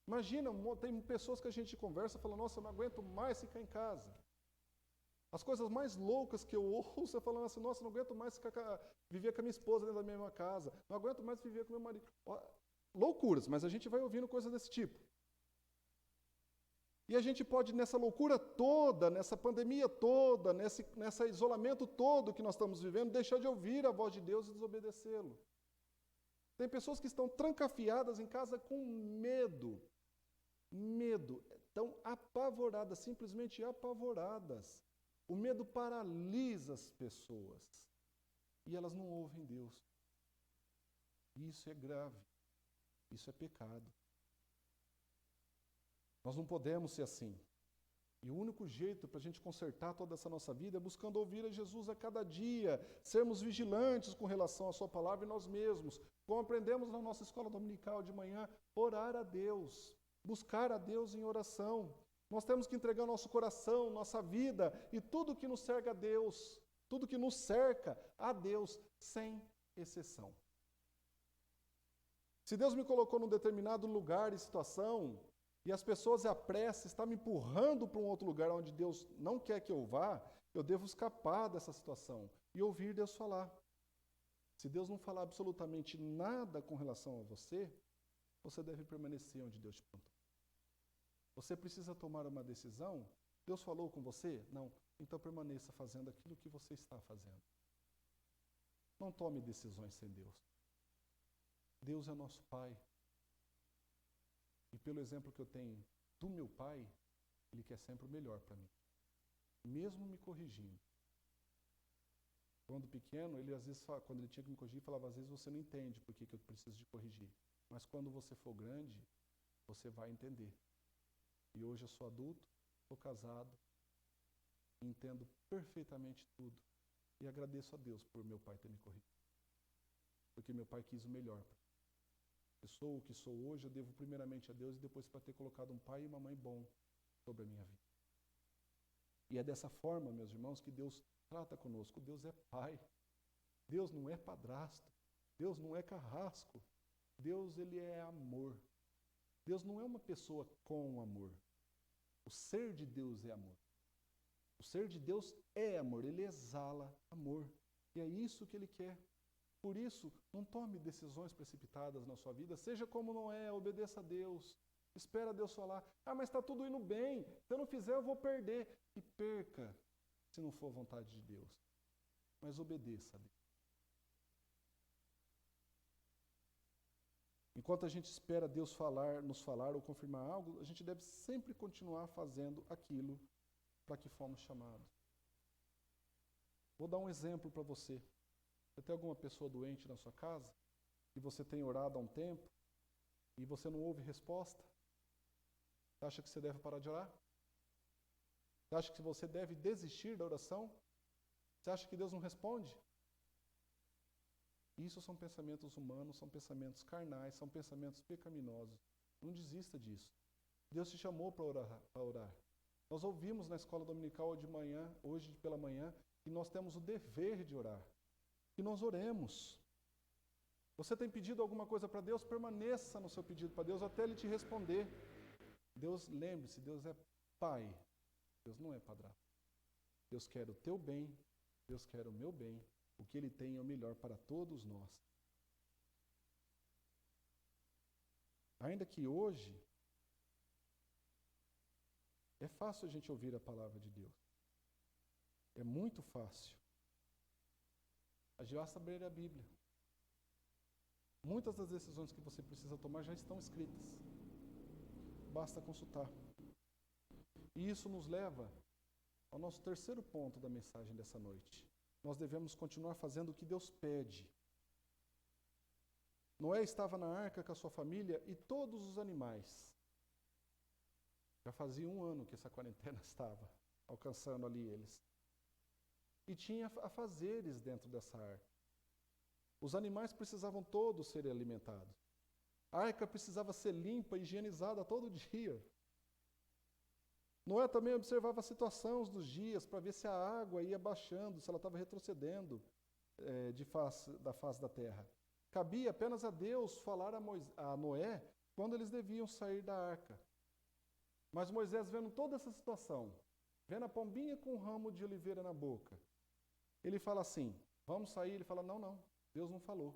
Imagina, tem pessoas que a gente conversa e fala: nossa, eu não aguento mais ficar em casa. As coisas mais loucas que eu ouço é falando assim: nossa, eu não aguento mais viver com a minha esposa dentro da mesma casa. Não aguento mais viver com meu marido. Loucuras, mas a gente vai ouvindo coisas desse tipo. E a gente pode, nessa loucura toda, nessa pandemia toda, nesse isolamento todo que nós estamos vivendo, deixar de ouvir a voz de Deus e desobedecê-lo. Tem pessoas que estão trancafiadas em casa com medo. Medo. Estão apavoradas, simplesmente apavoradas. O medo paralisa as pessoas. E elas não ouvem Deus. Isso é grave. Isso é pecado. Nós não podemos ser assim. E o único jeito para a gente consertar toda essa nossa vida é buscando ouvir a Jesus a cada dia, sermos vigilantes com relação à sua palavra e nós mesmos. Como aprendemos na nossa escola dominical de manhã, orar a Deus, buscar a Deus em oração. Nós temos que entregar nosso coração, nossa vida e tudo que nos cerca a Deus, tudo que nos cerca a Deus, sem exceção. Se Deus me colocou num determinado lugar e situação, e as pessoas e a pressa está me empurrando para um outro lugar onde Deus não quer que eu vá, eu devo escapar dessa situação e ouvir Deus falar. Se Deus não falar absolutamente nada com relação a você, você deve permanecer onde Deus te plantou. Você precisa tomar uma decisão. Deus falou com você? Não. Então permaneça fazendo aquilo que você está fazendo. Não tome decisões sem Deus. Deus é nosso Pai. E pelo exemplo que eu tenho do meu pai, ele quer sempre o melhor para mim. Mesmo me corrigindo. Quando pequeno, ele às vezes, quando ele tinha que me corrigir, falava, às vezes você não entende por que eu preciso de corrigir. Mas quando você for grande, você vai entender. E hoje eu sou adulto, sou casado, entendo perfeitamente tudo. E agradeço a Deus por meu pai ter me corrigido. Porque meu pai quis o melhor para mim. Eu sou o que sou hoje, eu devo primeiramente a Deus e depois para ter colocado um pai e uma mãe bom sobre a minha vida. E é dessa forma, meus irmãos, que Deus trata conosco. Deus é pai. Deus não é padrasto. Deus não é carrasco. Deus, ele é amor. Deus não é uma pessoa com amor. O ser de Deus é amor. O ser de Deus é amor. Ele exala amor. E é isso que ele quer. Por isso, não tome decisões precipitadas na sua vida, seja como Noé, obedeça a Deus, espera Deus falar, mas está tudo indo bem, se eu não fizer eu vou perder. E perca, se não for vontade de Deus, mas obedeça a Deus. Enquanto a gente espera Deus nos falar ou confirmar algo, a gente deve sempre continuar fazendo aquilo para que fomos chamados. Vou dar um exemplo para você. Você tem alguma pessoa doente na sua casa e você tem orado há um tempo e você não ouve resposta? Você acha que você deve parar de orar? Você acha que você deve desistir da oração? Você acha que Deus não responde? Isso são pensamentos humanos, são pensamentos carnais, são pensamentos pecaminosos. Não desista disso. Deus te chamou para orar. Nós ouvimos na escola dominical de manhã, hoje pela manhã, que nós temos o dever de orar. Que nós oremos. Você tem pedido alguma coisa para Deus? Permaneça no seu pedido para Deus até Ele te responder. Deus, lembre-se, Deus é Pai. Deus não é padrasto. Deus quer o teu bem, Deus quer o meu bem. O que Ele tem é o melhor para todos nós. Ainda que hoje, é fácil a gente ouvir a palavra de Deus. É muito fácil. Basta abrir a Bíblia. Muitas das decisões que você precisa tomar já estão escritas. Basta consultar. E isso nos leva ao nosso terceiro ponto da mensagem dessa noite. Nós devemos continuar fazendo o que Deus pede. Noé estava na arca com a sua família e todos os animais. Já fazia 1 ano que essa quarentena estava alcançando ali eles. E tinha afazeres dentro dessa arca. Os animais precisavam todos serem alimentados. A arca precisava ser limpa, higienizada todo dia. Noé também observava a situação dos dias para ver se a água ia baixando, se ela estava retrocedendo da face da terra. Cabia apenas a Deus falar a Noé quando eles deviam sair da arca. Mas Moisés, vendo toda essa situação, vendo a pombinha com um ramo de oliveira na boca, ele fala assim, vamos sair? Ele fala, não, Deus não falou.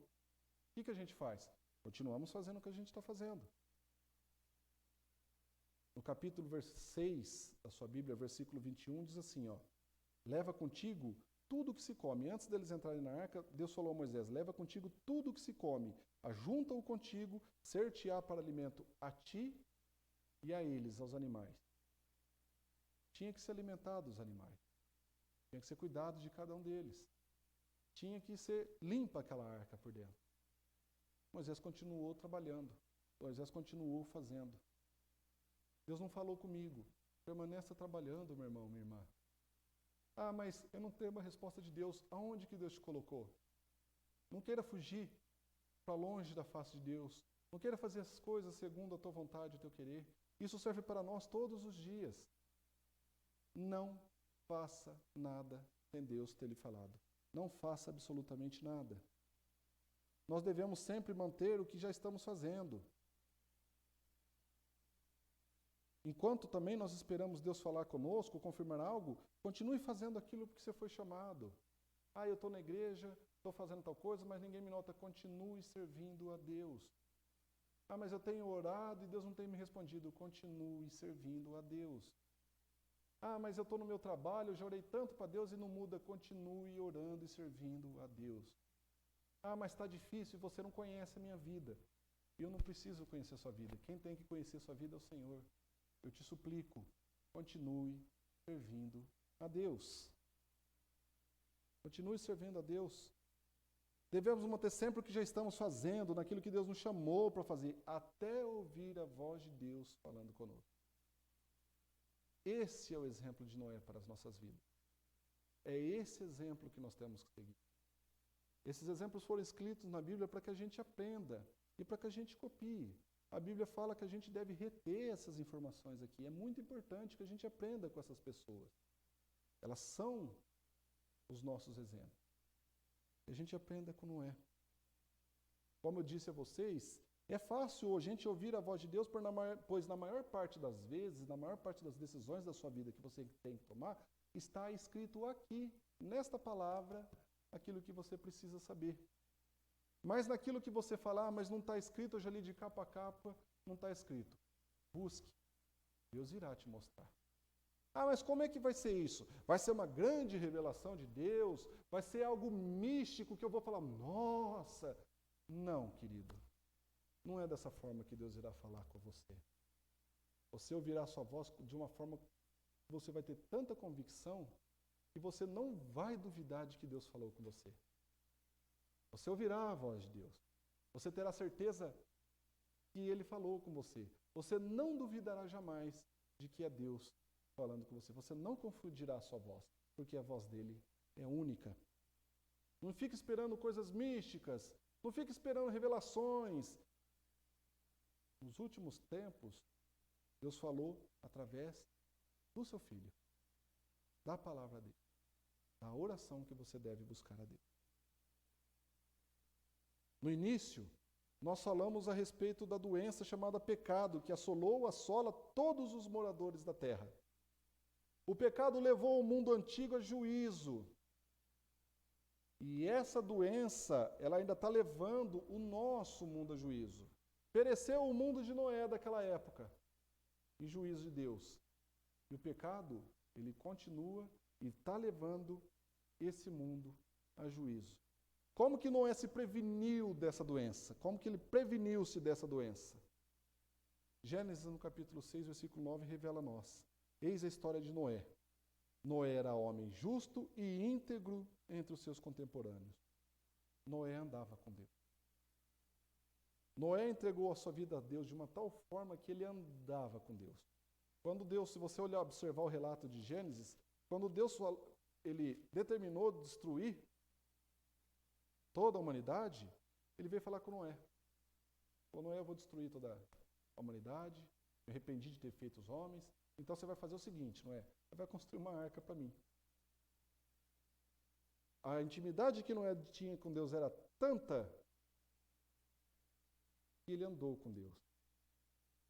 O que a gente faz? Continuamos fazendo o que a gente está fazendo. No capítulo 6 da sua Bíblia, versículo 21, diz assim, leva contigo tudo que se come. Antes deles entrarem na arca, Deus falou a Moisés, leva contigo tudo que se come, ajunta-o contigo, ser-te-á para alimento a ti e a eles, aos animais. Tinha que se alimentar dos animais. Tinha que ser cuidado de cada um deles. Tinha que ser limpa aquela arca por dentro. Moisés continuou trabalhando. Moisés continuou fazendo. Deus não falou comigo. Permaneça trabalhando, meu irmão, minha irmã. Mas eu não tenho uma resposta de Deus. Aonde que Deus te colocou? Não queira fugir para longe da face de Deus. Não queira fazer as coisas segundo a tua vontade, o teu querer. Isso serve para nós todos os dias. Não faça nada sem Deus ter lhe falado. Não faça absolutamente nada. Nós devemos sempre manter o que já estamos fazendo. Enquanto também nós esperamos Deus falar conosco, confirmar algo, continue fazendo aquilo que você foi chamado. Ah, eu estou na igreja, estou fazendo tal coisa, mas ninguém me nota. Continue servindo a Deus. Ah, mas eu tenho orado e Deus não tem me respondido. Continue servindo a Deus. Ah, mas eu estou no meu trabalho, eu já orei tanto para Deus e não muda. Continue orando e servindo a Deus. Ah, mas está difícil e você não conhece a minha vida. Eu não preciso conhecer a sua vida. Quem tem que conhecer a sua vida é o Senhor. Eu te suplico, continue servindo a Deus. Continue servindo a Deus. Devemos manter sempre o que já estamos fazendo, naquilo que Deus nos chamou para fazer, até ouvir a voz de Deus falando conosco. Esse é o exemplo de Noé para as nossas vidas. É esse exemplo que nós temos que seguir. Esses exemplos foram escritos na Bíblia para que a gente aprenda e para que a gente copie. A Bíblia fala que a gente deve reter essas informações aqui. É muito importante que a gente aprenda com essas pessoas. Elas são os nossos exemplos. Que a gente aprenda com Noé. Como eu disse a vocês, é fácil a gente ouvir a voz de Deus, pois na maior parte das vezes, na maior parte das decisões da sua vida que você tem que tomar, está escrito aqui, nesta palavra, aquilo que você precisa saber. Mas naquilo que você falar, mas não está escrito, eu já li de capa a capa, não está escrito. Busque, Deus irá te mostrar. Ah, mas como é que vai ser isso? Vai ser uma grande revelação de Deus? Vai ser algo místico que eu vou falar, nossa! Não, querido. Não é dessa forma que Deus irá falar com você. Você ouvirá a sua voz de uma forma que você vai ter tanta convicção que você não vai duvidar de que Deus falou com você. Você ouvirá a voz de Deus. Você terá certeza que Ele falou com você. Você não duvidará jamais de que é Deus falando com você. Você não confundirá a sua voz, porque a voz dele é única. Não fique esperando coisas místicas. Não fique esperando revelações. Nos últimos tempos, Deus falou através do seu Filho, da palavra dele, da oração que você deve buscar a Deus. No início, nós falamos a respeito da doença chamada pecado, que assola todos os moradores da terra. O pecado levou o mundo antigo a juízo. E essa doença, ela ainda está levando o nosso mundo a juízo. Pereceu o mundo de Noé daquela época, em juízo de Deus. E o pecado, ele continua e está levando esse mundo a juízo. Como que Noé se preveniu dessa doença? Como que ele preveniu-se dessa doença? Gênesis, no capítulo 6, versículo 9, revela a nós. Eis a história de Noé. Noé era homem justo e íntegro entre os seus contemporâneos. Noé andava com Deus. Noé entregou a sua vida a Deus de uma tal forma que ele andava com Deus. Quando Deus, se você olhar, observar o relato de Gênesis, quando Deus ele determinou destruir toda a humanidade, ele veio falar com Noé. Falou, Noé, eu vou destruir toda a humanidade, me arrependi de ter feito os homens, então você vai fazer o seguinte, Noé, você vai construir uma arca para mim. A intimidade que Noé tinha com Deus era tanta que ele andou com Deus.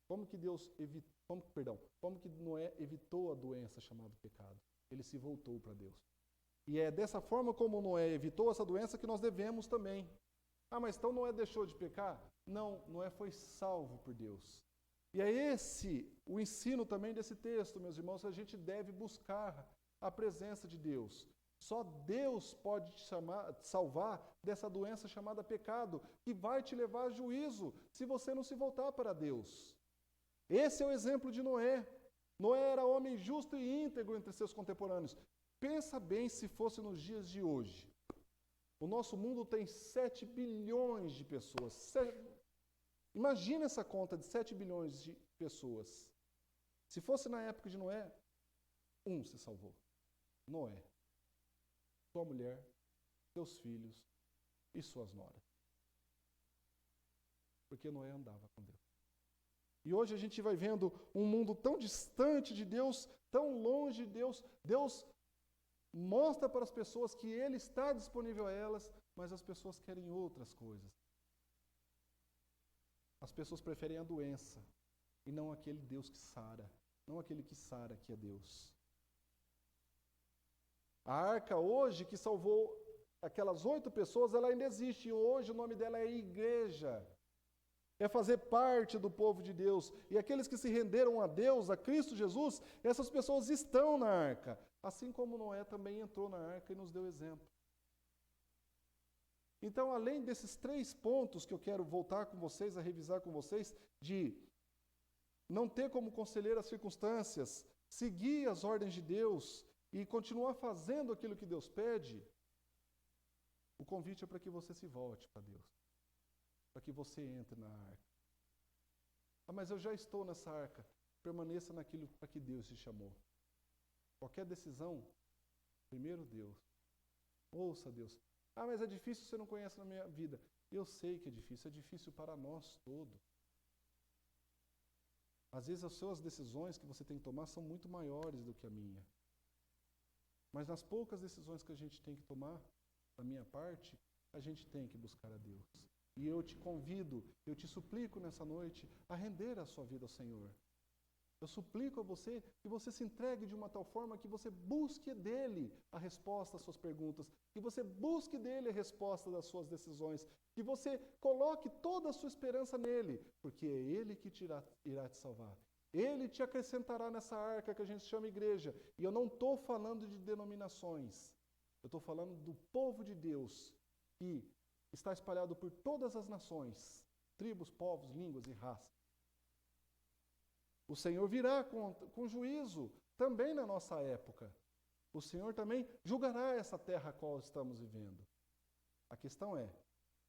Como que Noé evitou a doença chamada pecado? Ele se voltou para Deus. E é dessa forma como Noé evitou essa doença que nós devemos também. Ah, mas então Noé deixou de pecar? Não, Noé foi salvo por Deus. E é esse o ensino também desse texto, meus irmãos, que a gente deve buscar a presença de Deus. Só Deus pode te salvar dessa doença chamada pecado, que vai te levar a juízo se você não se voltar para Deus. Esse é o exemplo de Noé. Noé era homem justo e íntegro entre seus contemporâneos. Pensa bem se fosse nos dias de hoje. O nosso mundo tem 7 bilhões de pessoas. Imagina essa conta de 7 bilhões de pessoas. Se fosse na época de Noé, um se salvou. Noé. Sua mulher, seus filhos e suas noras. Porque Noé andava com Deus. E hoje a gente vai vendo um mundo tão distante de Deus, tão longe de Deus. Deus mostra para as pessoas que Ele está disponível a elas, mas as pessoas querem outras coisas. As pessoas preferem a doença e não aquele Deus que sara, não aquele que sara que é Deus. A arca hoje que salvou aquelas 8 pessoas, ela ainda existe, e hoje o nome dela é igreja. É fazer parte do povo de Deus. E aqueles que se renderam a Deus, a Cristo Jesus, essas pessoas estão na arca. Assim como Noé também entrou na arca e nos deu exemplo. Então, além desses 3 pontos que eu quero voltar com vocês, a revisar com vocês, de não ter como conselheiro as circunstâncias, seguir as ordens de Deus e continuar fazendo aquilo que Deus pede, o convite é para que você se volte para Deus. Para que você entre na arca. Ah, mas eu já estou nessa arca. Permaneça naquilo para que Deus te chamou. Qualquer decisão, primeiro Deus. Ouça Deus. Ah, mas é difícil, você não conhece na minha vida. Eu sei que é difícil para nós todos. Às vezes as suas decisões que você tem que tomar são muito maiores do que a minha. Mas nas poucas decisões que a gente tem que tomar, da minha parte, a gente tem que buscar a Deus. E eu te convido, eu te suplico nessa noite a render a sua vida ao Senhor. Eu suplico a você que você se entregue de uma tal forma que você busque dele a resposta às suas perguntas, que você busque dele a resposta das suas decisões, que você coloque toda a sua esperança nele, porque é ele que irá te salvar. Ele te acrescentará nessa arca que a gente chama igreja. E eu não estou falando de denominações, eu estou falando do povo de Deus, que está espalhado por todas as nações, tribos, povos, línguas e raças. O Senhor virá com juízo também na nossa época. O Senhor também julgará essa terra a qual estamos vivendo. A questão é,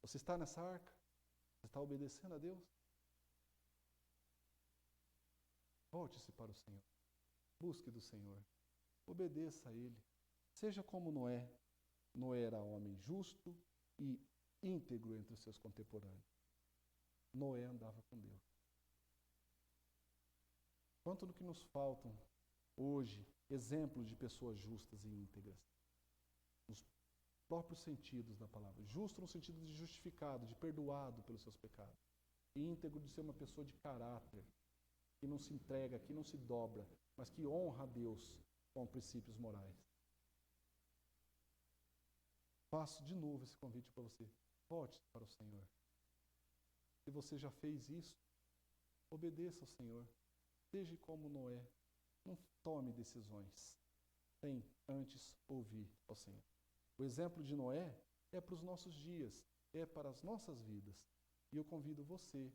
você está nessa arca? Você está obedecendo a Deus? Volte-se para o Senhor. Busque do Senhor. Obedeça a Ele. Seja como Noé. Noé era homem justo e íntegro entre os seus contemporâneos. Noé andava com Deus. Quanto do que nos faltam hoje exemplos de pessoas justas e íntegras, nos próprios sentidos da palavra. Justo no sentido de justificado, de perdoado pelos seus pecados. E íntegro de ser uma pessoa de caráter, que não se entrega, que não se dobra, mas que honra a Deus com princípios morais. Faço de novo esse convite para você. Volte para o Senhor. Se você já fez isso, obedeça ao Senhor. Seja como Noé. Não tome decisões sem antes ouvir ao Senhor. O exemplo de Noé é para os nossos dias, é para as nossas vidas. E eu convido você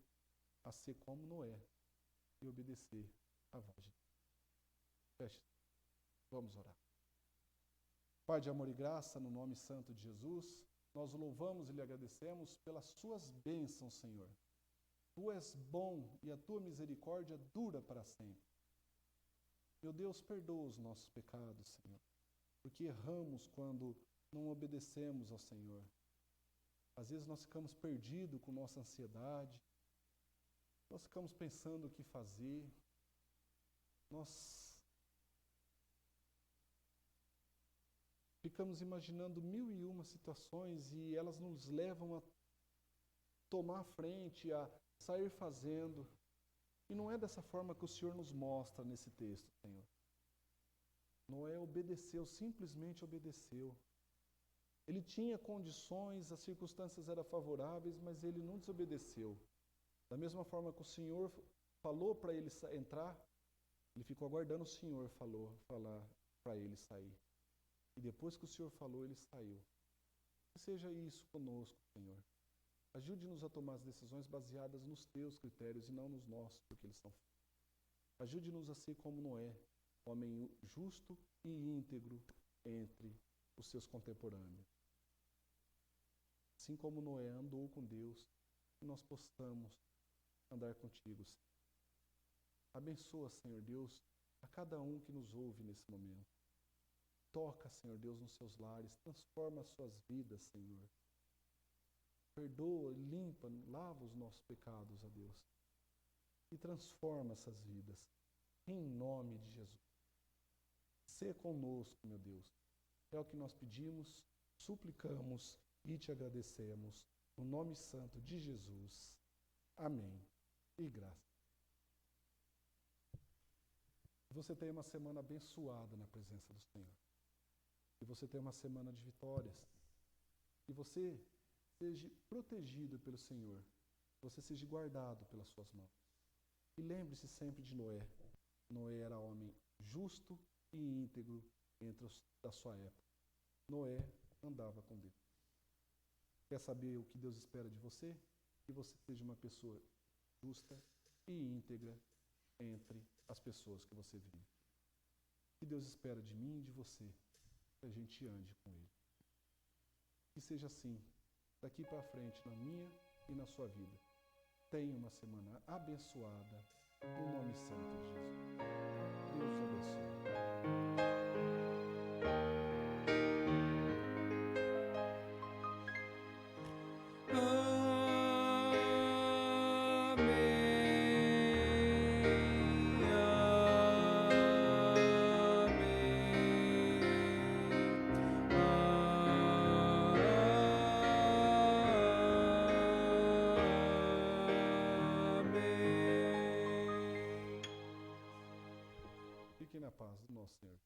a ser como Noé e obedecer à voz de Deus. Feche. Vamos orar. Pai de amor e graça, no nome santo de Jesus, nós o louvamos e lhe agradecemos pelas suas bênçãos, Senhor. Tu és bom e a tua misericórdia dura para sempre. Meu Deus, perdoa os nossos pecados, Senhor, porque erramos quando não obedecemos ao Senhor. Às vezes nós ficamos perdidos com nossa ansiedade, nós ficamos pensando o que fazer, nós ficamos imaginando 1001 situações e elas nos levam a tomar a frente, a sair fazendo. E não é dessa forma que o Senhor nos mostra nesse texto, Senhor. Noé obedeceu, simplesmente obedeceu. Ele tinha condições, as circunstâncias eram favoráveis, mas ele não desobedeceu. Da mesma forma que o Senhor falou para ele entrar, ele ficou aguardando o Senhor falar para ele sair. E depois que o Senhor falou, ele saiu. Que seja isso conosco, Senhor. Ajude-nos a tomar as decisões baseadas nos teus critérios e não nos nossos, porque eles são. Ajude-nos a ser como Noé, homem justo e íntegro entre os seus contemporâneos. Assim como Noé andou com Deus, que nós possamos andar contigo, Senhor. Abençoa, Senhor Deus, a cada um que nos ouve nesse momento. Toca, Senhor Deus, nos seus lares, transforma as suas vidas, Senhor. Perdoa, limpa, lava os nossos pecados, ó Deus. E transforma essas vidas, em nome de Jesus. Sê conosco, meu Deus. É o que nós pedimos, suplicamos e te agradecemos. No nome santo de Jesus. Amém. E graças. Que você tenha uma semana abençoada na presença do Senhor. Que você tenha uma semana de vitórias. Que você seja protegido pelo Senhor. Que você seja guardado pelas suas mãos. E lembre-se sempre de Noé. Noé era homem justo e íntegro entre os da sua época. Noé andava com Deus. Quer saber o que Deus espera de você? Que você seja uma pessoa justa e íntegra entre as pessoas que você vive. O que Deus espera de mim e de você? Que a gente ande com Ele. Que seja assim, daqui para frente, na minha e na sua vida. Tenha uma semana abençoada, no nome santo de Jesus. Deus te abençoe. Fiquem na paz do nosso Senhor.